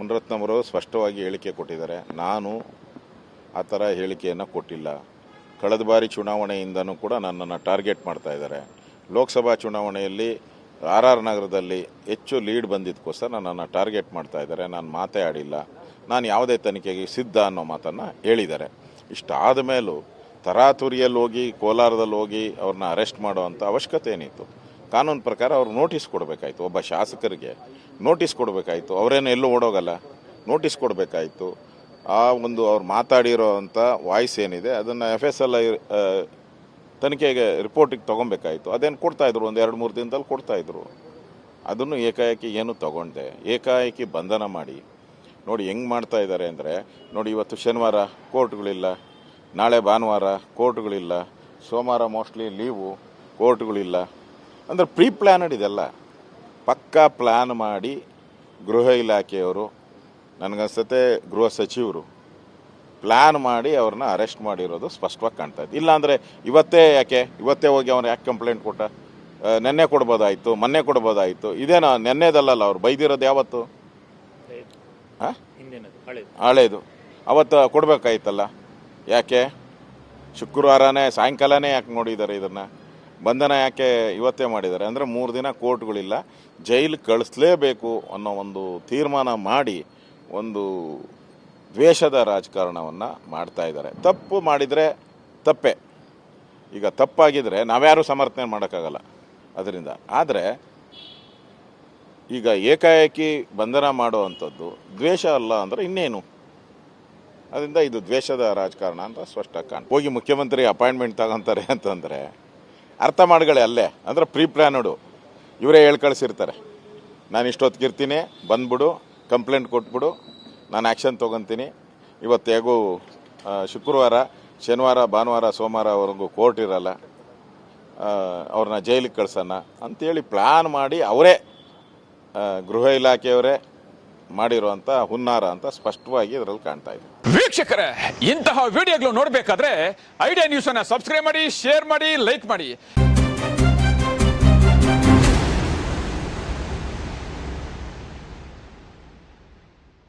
ಮುನಿರತ್ನವರು ಸ್ಪಷ್ಟವಾಗಿ ಹೇಳಿಕೆ ಕೊಟ್ಟಿದ್ದಾರೆ. ನಾನು ಆ ಥರ ಹೇಳಿಕೆಯನ್ನು ಕೊಟ್ಟಿಲ್ಲ. ಕಳೆದ ಬಾರಿ ಚುನಾವಣೆಯಿಂದನೂ ಕೂಡ ನನ್ನನ್ನು ಟಾರ್ಗೆಟ್ ಮಾಡ್ತಾ ಇದ್ದಾರೆ. ಲೋಕಸಭಾ ಚುನಾವಣೆಯಲ್ಲಿ ಆರ್ ನಗರದಲ್ಲಿ ಹೆಚ್ಚು ಲೀಡ್ ಬಂದಿದ್ದಕ್ಕೋಸ್ಕರ ನನ್ನನ್ನು ಟಾರ್ಗೆಟ್ ಮಾಡ್ತಾ ಇದ್ದಾರೆ. ನಾನು ಮಾತೇ ಆಡಿಲ್ಲ. ನಾನು ಯಾವುದೇ ತನಿಖೆಗೆ ಸಿದ್ಧ ಅನ್ನೋ ಮಾತನ್ನು ಹೇಳಿದ್ದಾರೆ. ಇಷ್ಟಾದ ಮೇಲೂ ತರಾತುರಿಯಲ್ಲಿ ಹೋಗಿ ಕೋಲಾರದಲ್ಲಿ ಹೋಗಿ ಅವ್ರನ್ನ ಅರೆಸ್ಟ್ ಮಾಡೋವಂಥ ಅವಶ್ಯಕತೆ ಏನಿತ್ತು? ಕಾನೂನು ಪ್ರಕಾರ ಅವ್ರು ನೋಟಿಸ್ ಕೊಡಬೇಕಾಯ್ತು. ಒಬ್ಬ ಶಾಸಕರಿಗೆ ನೋಟಿಸ್ ಕೊಡಬೇಕಾಯ್ತು. ಅವರೇನು ಎಲ್ಲೂ ಓಡೋಗಲ್ಲ, ನೋಟಿಸ್ ಕೊಡಬೇಕಾಯ್ತು. ಆ ಒಂದು ಅವ್ರು ಮಾತಾಡಿರೋ ಅಂಥ ವಾಯ್ಸ್ ಏನಿದೆ ಅದನ್ನು FSLI ತನಿಖೆಗೆ ರಿಪೋರ್ಟಿಗೆ ತೊಗೊಬೇಕಾಯ್ತು. ಅದೇನು ಕೊಡ್ತಾಯಿದ್ರು, ಒಂದು 2-3 ದಿನದಲ್ಲಿ ಕೊಡ್ತಾಯಿದ್ರು. ಅದನ್ನು ಏಕಾಏಕಿ ಏನು ತೊಗೊಂಡೆ, ಏಕಾಏಕಿ ಬಂಧನ ಮಾಡಿ ನೋಡಿ ಹೆಂಗೆ ಮಾಡ್ತಾ ಇದ್ದಾರೆ ಅಂದರೆ, ನೋಡಿ ಇವತ್ತು ಶನಿವಾರ ಕೋರ್ಟ್ಗಳಿಲ್ಲ, ನಾಳೆ ಭಾನುವಾರ ಕೋರ್ಟ್ಗಳಿಲ್ಲ, ಸೋಮವಾರ ಮೋಸ್ಟ್ಲಿ ಲೀವು, ಕೋರ್ಟ್ಗಳಿಲ್ಲ. ಅಂದರೆ ಪ್ರೀ ಪ್ಲ್ಯಾನಡ್ ಇದೆಲ್ಲ, ಪಕ್ಕಾ ಪ್ಲ್ಯಾನ್ ಮಾಡಿ ಗೃಹ ಇಲಾಖೆಯವರು, ನನಗನ್ಸುತ್ತೆ ಗೃಹ ಸಚಿವರು ಪ್ಲ್ಯಾನ್ ಮಾಡಿ ಅವ್ರನ್ನ ಅರೆಸ್ಟ್ ಮಾಡಿರೋದು ಸ್ಪಷ್ಟವಾಗಿ ಕಾಣ್ತಾ ಇದೆ. ಇಲ್ಲಾಂದರೆ ಇವತ್ತೇ ಹೋಗಿ ಅವ್ನು ಯಾಕೆ ಕಂಪ್ಲೇಂಟ್ ಕೊಟ್ಟ? ನೆನ್ನೆ ಕೊಡ್ಬೋದಾಯಿತು, ಮೊನ್ನೆ ಕೊಡ್ಬೋದಾಯಿತು. ಇದೇನೋ ನೆನ್ನೆದಲ್ಲ, ಅವ್ರು ಬೈದಿರೋದು ಯಾವತ್ತು? ಹಾಂ, ಹಳೇದು. ಅವತ್ತು ಕೊಡಬೇಕಾಯ್ತಲ್ಲ. ಯಾಕೆ ಶುಕ್ರವಾರನೇ ಸಾಯಂಕಾಲನೇ ಯಾಕೆ ನೋಡಿದ್ದಾರೆ? ಇದನ್ನು ಬಂಧನ ಯಾಕೆ ಇವತ್ತೇ ಮಾಡಿದ್ದಾರೆ? ಅಂದರೆ 3 ದಿನ ಕೋರ್ಟ್ಗಳಿಲ್ಲ, ಜೈಲಿಗೆ ಕಳಿಸ್ಲೇಬೇಕು ಅನ್ನೋ ಒಂದು ತೀರ್ಮಾನ ಮಾಡಿ ಒಂದು ದ್ವೇಷದ ರಾಜಕಾರಣವನ್ನು ಮಾಡ್ತಾ ಇದ್ದಾರೆ. ತಪ್ಪು ಮಾಡಿದರೆ ತಪ್ಪೇ. ಈಗ ತಪ್ಪಾಗಿದ್ದರೆ ನಾವ್ಯಾರೂ ಸಮರ್ಥನೆ ಮಾಡೋಕ್ಕಾಗಲ್ಲ ಅದರಿಂದ. ಆದರೆ ಈಗ ಏಕಾಏಕಿ ಬಂಧನ ಮಾಡುವಂಥದ್ದು ದ್ವೇಷ ಅಲ್ಲ ಅಂದರೆ ಇನ್ನೇನು? ಅದರಿಂದ ಇದು ದ್ವೇಷದ ರಾಜಕಾರಣ ಅಂತ ಸ್ಪಷ್ಟ ಹೋಗಿ ಮುಖ್ಯಮಂತ್ರಿ ಅಪಾಯಿಂಟ್ಮೆಂಟ್ ತಗೊಂತಾರೆ ಅಂತಂದರೆ ಅರ್ಥ ಮಾಡ್ಕೊಳ್ಳಿ ಅಲ್ಲೇ. ಅಂದರೆ ಪ್ರೀ ಪ್ಲ್ಯಾನಡು ಇವರೇ ಹೇಳಿ ಕಳಿಸಿರ್ತಾರೆ, ನಾನು ಇಷ್ಟೊತ್ತಿಗೆ ಇರ್ತೀನಿ, ಬಂದ್ಬಿಡು, ಕಂಪ್ಲೇಂಟ್ ಕೊಟ್ಬಿಡು, ನಾನು ಆ್ಯಕ್ಷನ್ ತೊಗೊತೀನಿ. ಇವತ್ತು ಹೇಗೂ ಶುಕ್ರವಾರ, ಶನಿವಾರ, ಭಾನುವಾರ, ಸೋಮವಾರವರೆಗೂ ಕೋರ್ಟ್ ಇರಲ್ಲ, ಅವ್ರನ್ನ ಜೈಲಿಗೆ ಕಳ್ಸೋಣ ಅಂಥೇಳಿ ಪ್ಲ್ಯಾನ್ ಮಾಡಿ ಅವರೇ ಗೃಹ ಇಲಾಖೆಯವರೇ ಮಾಡಿರುವಂಥ ಹುನ್ನಾರ ಅಂತ ಸ್ಪಷ್ಟವಾಗಿ ಇದರಲ್ಲಿ ಕಾಣ್ತಾ ಇದೆ. ವೀಕ್ಷಕರೇ, ಇಂತಹ ವಿಡಿಯೋಗಳು ನೋಡಬೇಕಾದ್ರೆ ಐಡಿಯಾ ನ್ಯೂಸ್ ಅನ್ನು ಸಬ್ಸ್ಕ್ರೈಬ್ ಮಾಡಿ, ಶೇರ್ ಮಾಡಿ, ಲೈಕ್ ಮಾಡಿ.